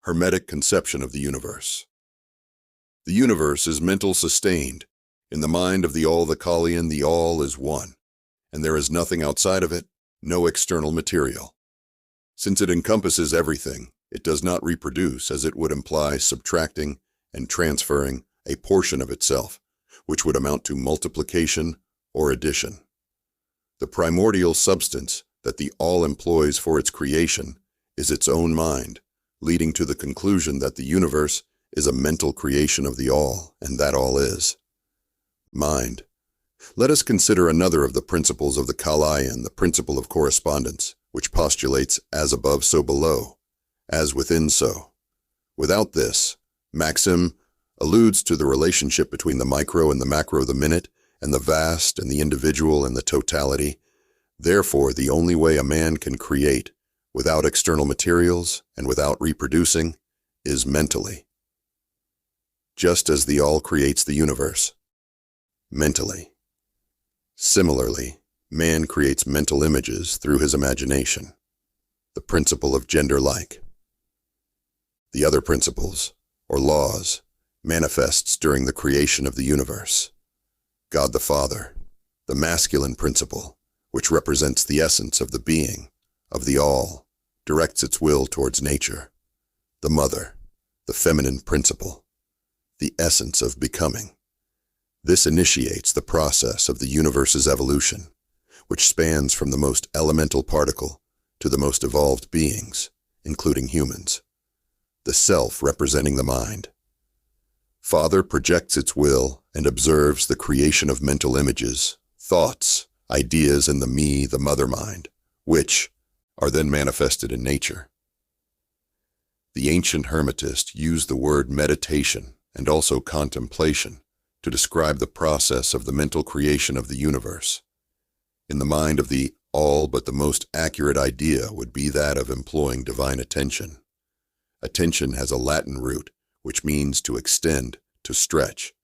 Hermetic conception of the universe. The universe is mental sustained. In the mind of the all-the-Kalian, the all is one, and there is nothing outside of it, no external material. Since it encompasses everything, it does not reproduce, as it would imply subtracting and transferring a portion of itself, which would amount to multiplication or addition. The primordial substance that the all employs for its creation is its own mind, leading to the conclusion that the universe is a mental creation of the all, and that all is mind. Let us consider another of the principles of the Kalayan, the principle of correspondence, which postulates as above so below, as within so. Without this, maxim alludes to the relationship between the micro and the macro, the minute, and the vast and the individual and the totality. Therefore, the only way a man can create, without external materials and without reproducing, is mentally. Just as the all creates the universe, mentally. Similarly, man creates mental images through his imagination, the principle of gender-like. The other principles, or laws, manifests during the creation of the universe. God the Father, the masculine principle, which represents the essence of the being, of the all, directs its will towards nature. The Mother, the feminine principle, the essence of becoming. This initiates the process of the universe's evolution, which spans from the most elemental particle to the most evolved beings, including humans. The self representing the mind. Father projects its will and observes the creation of mental images, thoughts, ideas in the me, the mother mind, which are then manifested in nature. The ancient Hermetists used the word meditation and also contemplation to describe the process of the mental creation of the universe. In the mind of the all, but the most accurate idea would be that of employing divine attention. Attention has a Latin root, which means to extend, to stretch.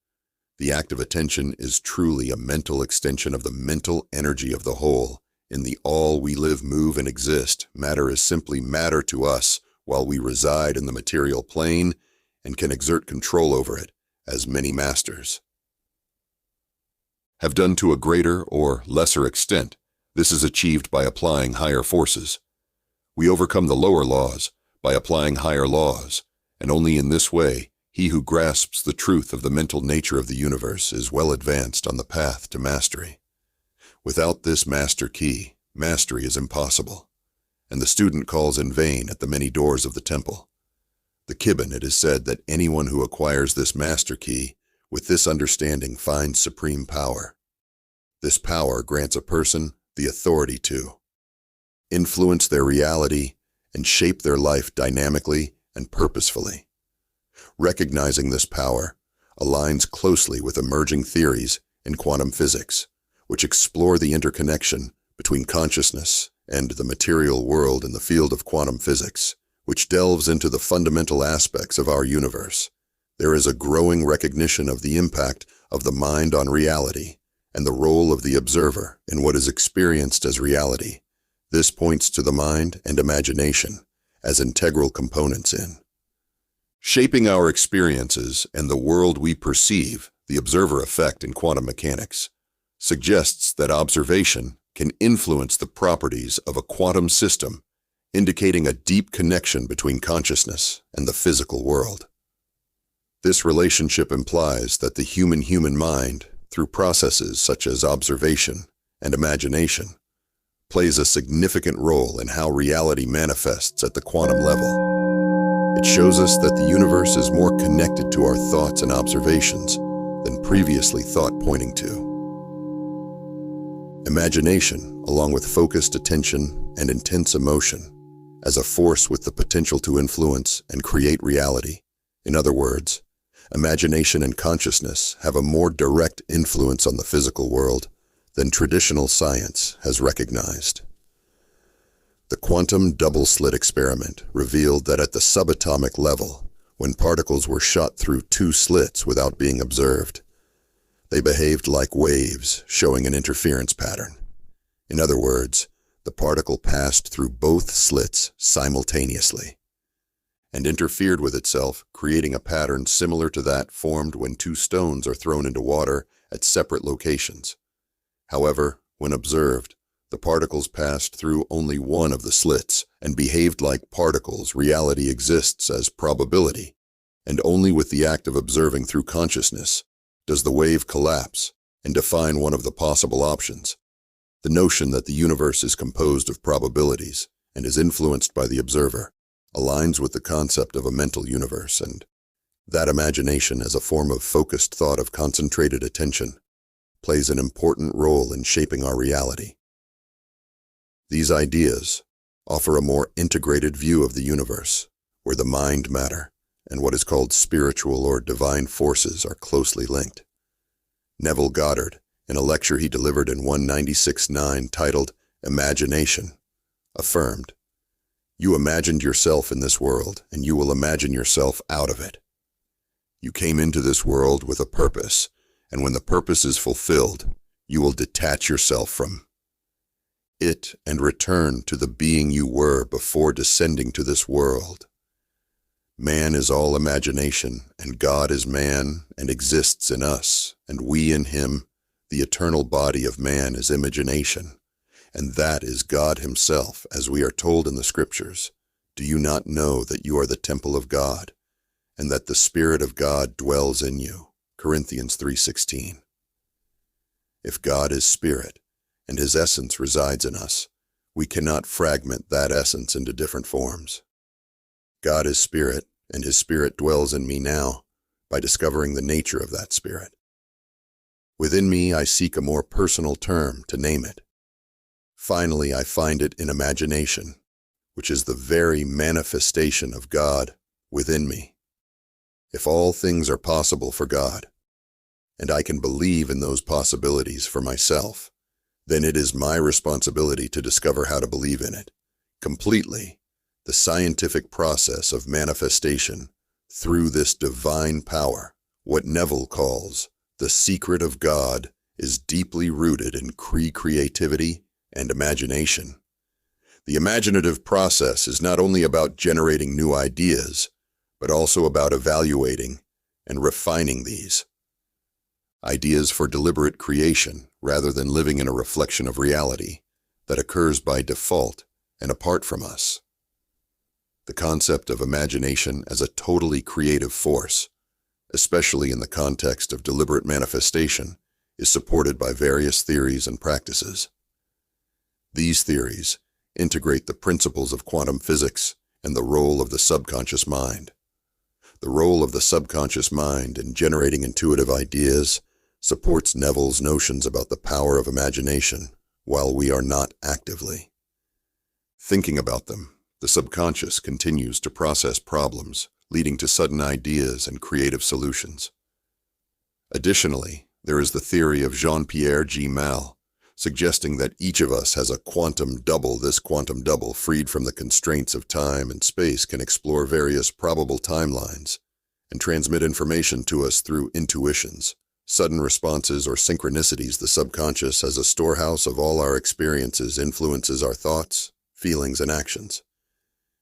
The act of attention is truly a mental extension of the mental energy of the whole. In the all we live, move, and exist. Matter is simply matter to us while we reside in the material plane and can exert control over it, as many masters have done to a greater or lesser extent. This is achieved by applying higher forces. We overcome the lower laws by applying higher laws, and only in this way, he who grasps the truth of the mental nature of the universe is well advanced on the path to mastery. Without this master key, mastery is impossible, and the student calls in vain at the many doors of the temple. The Kibbon, it is said that anyone who acquires this master key with this understanding finds supreme power. This power grants a person the authority to influence their reality and shape their life dynamically and purposefully. Recognizing this power aligns closely with emerging theories in quantum physics, which explore the interconnection between consciousness and the material world in the field of quantum physics, which delves into the fundamental aspects of our universe. There is a growing recognition of the impact of the mind on reality and the role of the observer in what is experienced as reality. This points to the mind and imagination as integral components in shaping our experiences and the world we perceive. The observer effect in quantum mechanics suggests that observation can influence the properties of a quantum system, indicating a deep connection between consciousness and the physical world. This relationship implies that the human mind, through processes such as observation and imagination, plays a significant role in how reality manifests at the quantum level. It shows us that the universe is more connected to our thoughts and observations than previously thought pointing to. Imagination, along with focused attention and intense emotion, as a force with the potential to influence and create reality. In other words, imagination and consciousness have a more direct influence on the physical world than traditional science has recognized. The quantum double-slit experiment revealed that at the subatomic level, when particles were shot through two slits without being observed, they behaved like waves, showing an interference pattern. In other words, the particle passed through both slits simultaneously. and interfered with itself, creating a pattern similar to that formed when two stones are thrown into water at separate locations. However, when observed, the particles passed through only one of the slits and behaved like particles. Reality exists as probability, and only with the act of observing through consciousness does the wave collapse and define one of the possible options. The notion that the universe is composed of probabilities and is influenced by the observer aligns with the concept of a mental universe, and that imagination as a form of focused thought of concentrated attention plays an important role in shaping our reality. These ideas offer a more integrated view of the universe, where the mind matter and what is called spiritual or divine forces are closely linked. Neville Goddard, in a lecture he delivered in 196.9 titled Imagination, affirmed, "You imagined yourself in this world, and you will imagine yourself out of it. You came into this world with a purpose, and when the purpose is fulfilled, you will detach yourself from it and return to the being you were before descending to this world. Man is all imagination, and God is man and exists in us, and we in him. The eternal body of man is imagination, and that is God himself, as we are told in the scriptures. Do you not know that you are the temple of God, and that the Spirit of God dwells in you?" Corinthians 3:16. If God is spirit, and his essence resides in us, we cannot fragment that essence into different forms. God is spirit, and his spirit dwells in me now by discovering the nature of that spirit. Within me, I seek a more personal term to name it. Finally, I find it in imagination, which is the very manifestation of God within me. If all things are possible for God, and I can believe in those possibilities for myself, then it is my responsibility to discover how to believe in it completely. The scientific process of manifestation through this divine power, what Neville calls the secret of God, is deeply rooted in creativity and imagination. The imaginative process is not only about generating new ideas, but also about evaluating and refining these ideas for deliberate creation rather than living in a reflection of reality that occurs by default and apart from us. The concept of imagination as a totally creative force, especially in the context of deliberate manifestation, is supported by various theories and practices. These theories integrate the principles of quantum physics and the role of the subconscious mind. The role of the subconscious mind in generating intuitive ideas supports Neville's notions about the power of imagination while we are not actively thinking about them. The subconscious continues to process problems, leading to sudden ideas and creative solutions. Additionally, there is the theory of Jean-Pierre G. Mal, suggesting that each of us has a quantum double. This quantum double, freed from the constraints of time and space, can explore various probable timelines and transmit information to us through intuitions, sudden responses, or synchronicities. The subconscious, as a storehouse of all our experiences, influences our thoughts, feelings, and actions.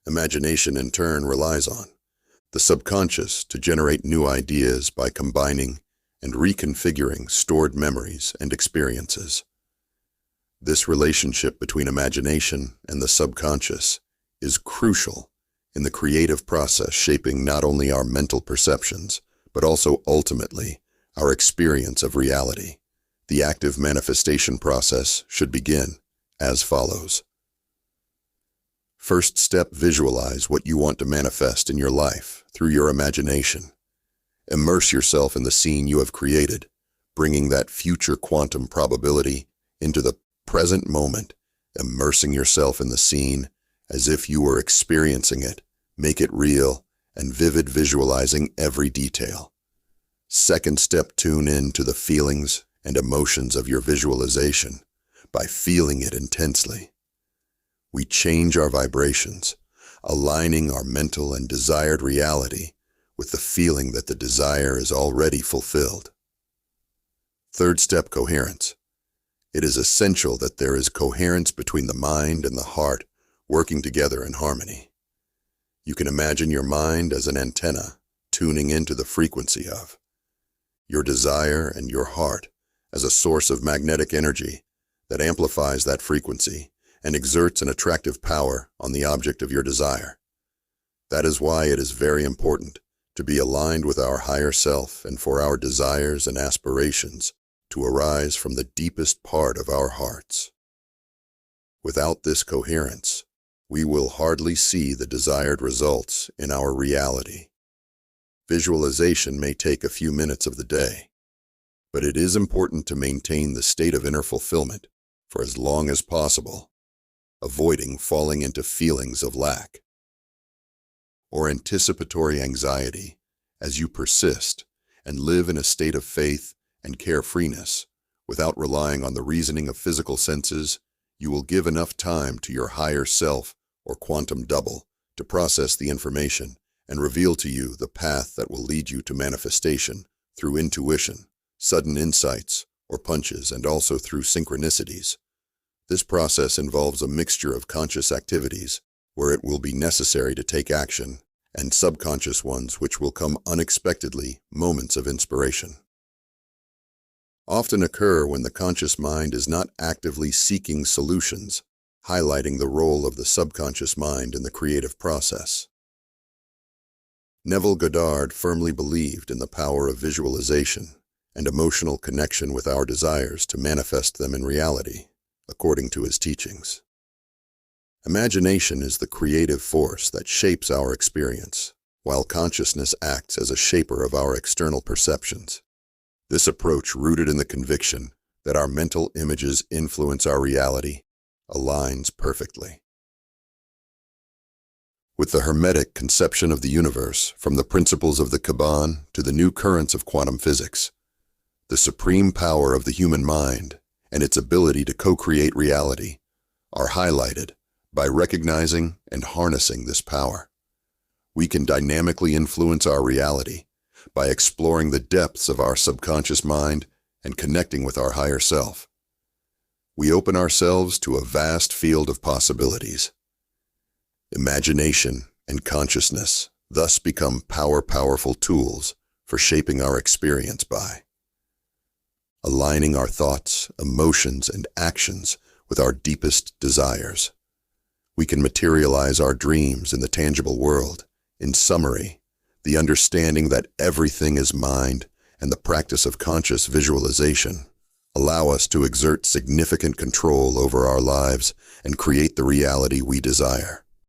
Imagination, in turn, relies on the subconscious to generate new ideas by combining and reconfiguring stored memories and experiences. This relationship between imagination and the subconscious is crucial in the creative process, shaping not only our mental perceptions, but also ultimately our experience of reality. The active manifestation process should begin as follows. First step, visualize what you want to manifest in your life through your imagination. Immerse yourself in the scene you have created, bringing that future quantum probability into the present moment, immersing yourself in the scene as if you were experiencing it. Make it real and vivid, visualizing every detail. Second step, tune in to the feelings and emotions of your visualization by feeling it intensely. We change our vibrations, aligning our mental and desired reality with the feeling that the desire is already fulfilled. Third step, coherence. It is essential that there is coherence between the mind and the heart working together in harmony. You can imagine your mind as an antenna tuning into the frequency of your desire, and your heart as a source of magnetic energy that amplifies that frequency and exerts an attractive power on the object of your desire. That is why it is very important to be aligned with our higher self and for our desires and aspirations to arise from the deepest part of our hearts. Without this coherence, we will hardly see the desired results in our reality. Visualization may take a few minutes of the day, but it is important to maintain the state of inner fulfillment for as long as possible, avoiding falling into feelings of lack or anticipatory anxiety as you persist and live in a state of faith and carefreeness without relying on the reasoning of physical senses. You will give enough time to your higher self or quantum double to process the information and reveal to you the path that will lead you to manifestation through intuition, sudden insights, or punches, and also through synchronicities. This process involves a mixture of conscious activities where it will be necessary to take action, and subconscious ones which will come unexpectedly, moments of inspiration. Often occur when the conscious mind is not actively seeking solutions, highlighting the role of the subconscious mind in the creative process. Neville Goddard firmly believed in the power of visualization and emotional connection with our desires to manifest them in reality, according to his teachings. Imagination is the creative force that shapes our experience, while consciousness acts as a shaper of our external perceptions. This approach, rooted in the conviction that our mental images influence our reality, aligns perfectly with the Hermetic conception of the universe, from the principles of the Kabbalah to the new currents of quantum physics. The supreme power of the human mind and its ability to co-create reality are highlighted by recognizing and harnessing this power. We can dynamically influence our reality by exploring the depths of our subconscious mind and connecting with our higher self. We open ourselves to a vast field of possibilities. Imagination and consciousness thus become powerful tools for shaping our experience by aligning our thoughts, emotions, and actions with our deepest desires. We can materialize our dreams in the tangible world. In summary, the understanding that everything is mind and the practice of conscious visualization allow us to exert significant control over our lives and create the reality we desire.